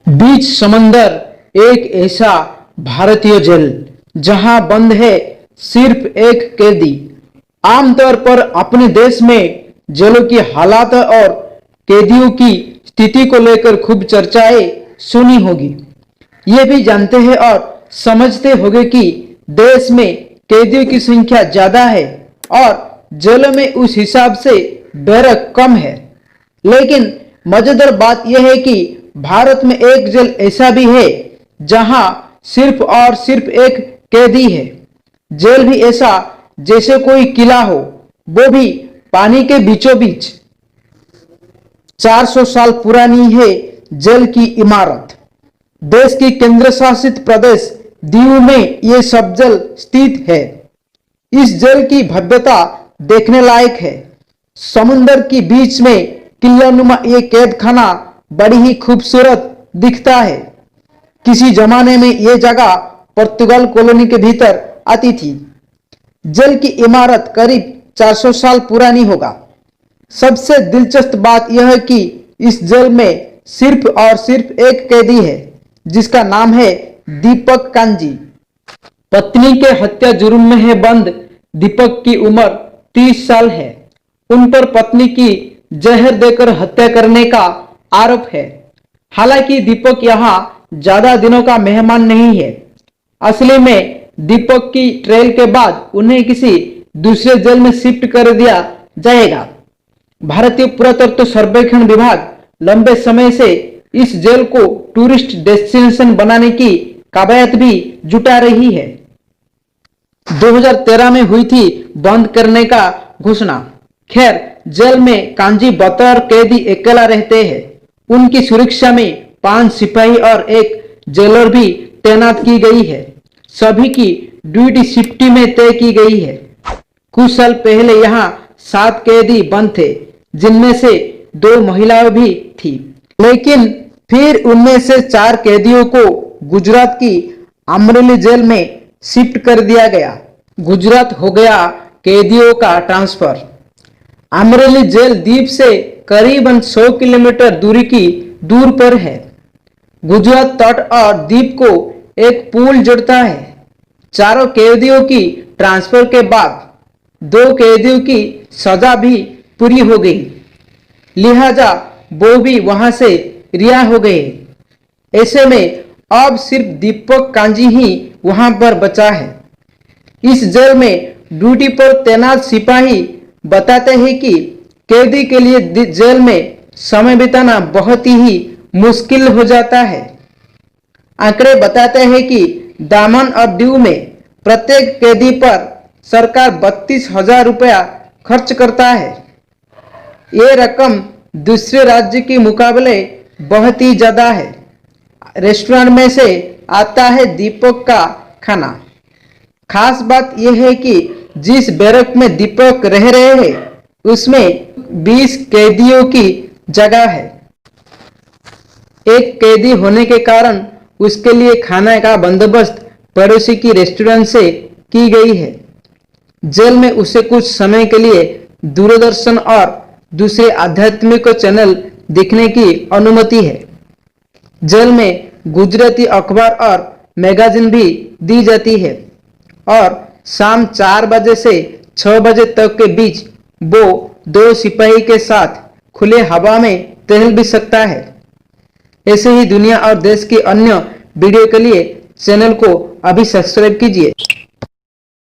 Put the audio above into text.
बीच समंदर एक ऐसा भारतीय जेल जहां बंद है सिर्फ एक कैदी। आमतौर पर अपने देश में जेलों की हालात और कैदियों की स्थिति को लेकर खूब चर्चाएं सुनी होगी। ये भी जानते हैं और समझते होंगे कि देश में कैदियों की संख्या ज्यादा है और जेलों में उस हिसाब से बैरक कम है। लेकिन मजेदार बात यह है कि भारत में एक जेल ऐसा भी है जहां सिर्फ और सिर्फ एक कैदी है। जेल भी ऐसा जैसे कोई किला हो, वो भी पानी के बीचों बीच। 400 साल पुरानी है जेल की इमारत। देश की केंद्र शासित प्रदेश दीव में यह सब जेल स्थित है। इस जेल की भव्यता देखने लायक है। समुद्र के बीच में किल्लानुमा ये कैद खाना बड़ी ही खूबसूरत दिखता है। किसी जमाने में यह जगह पुर्तगाल कॉलोनी के भीतर आती थी। जेल की इमारत करीब 400 साल पुरानी होगा। सबसे दिलचस्प बात यह है कि इस जेल में सिर्फ और सिर्फ एक कैदी है जिसका नाम है दीपक कांजी। पत्नी के हत्या जुर्म में है बंद दीपक की उम्र 30 साल है। उन पर पत्नी की जहर देकर हत्या करने का आरोप है। हालांकि दीपक यहाँ ज्यादा दिनों का मेहमान नहीं है। असली में दीपक की ट्रायल के बाद उन्हें किसी दूसरे जेल में शिफ्ट कर दिया जाएगा। भारतीय पुरातत्व सर्वेक्षण विभाग लंबे समय से इस जेल को टूरिस्ट डेस्टिनेशन बनाने की कवायद भी जुटा रही है। 2013 में हुई थी बंद करने का घोषणा। खैर, जेल में कांजी बतौर कैदी अकेला रहते हैं। उनकी सुरक्षा में 5 सिपाही और एक जेलर भी तैनात की गई है। सभी की ड्यूटी शिफ्टी में तय की गई है। कुछ साल पहले यहाँ 7 कैदी बंद थे, जिनमें से 2 महिलाएं भी थी। लेकिन फिर उनमें से 4 कैदियों को गुजरात की अमरेली जेल में शिफ्ट कर दिया गया। गुजरात हो गया कैदियों का ट्रांसफर। अमरेली जेल द्वीप से करीबन 100 किलोमीटर दूर पर है। गुजरात तट और द्वीप को एक पुल जोड़ता है। चारों कैदियों की ट्रांसफर के बाद 2 कैदियों की सजा भी पूरी हो गई, लिहाजा वो भी वहां से रिहा हो गए। ऐसे में अब सिर्फ दीपक कांजी ही वहां पर बचा है। इस जेल में ड्यूटी पर तैनात सिपाही बताते हैं कि कैदी के लिए जेल में समय बिताना बहुत ही मुश्किल हो जाता है। आंकड़े बताते हैं कि दामन और दीव में प्रत्येक कैदी पर सरकार 32,000 रुपया खर्च करता है। ये रकम दूसरे राज्य के मुकाबले बहुत ही ज्यादा है। रेस्टोरेंट में से आता है दीपक का खाना। खास बात यह है कि जिस बैरक में दीपक रह रहे हैं उसमें 20 कैदियों की जगह है। एक कैदी होने के कारण उसके लिए खाने का बंदोबस्त पड़ोसी की रेस्टोरेंट से की गई है। जेल में उसे कुछ समय के लिए दूरदर्शन और दूसरे आध्यात्मिक चैनल देखने की अनुमति है। जेल में गुजराती अखबार और मैगजीन भी दी जाती है और शाम 4 बजे से 6 बजे तक के बीच वो 2 सिपाही के साथ खुले हवा में टहल भी सकता है। ऐसे ही दुनिया और देश के अन्य वीडियो के लिए चैनल को अभी सब्सक्राइब कीजिए।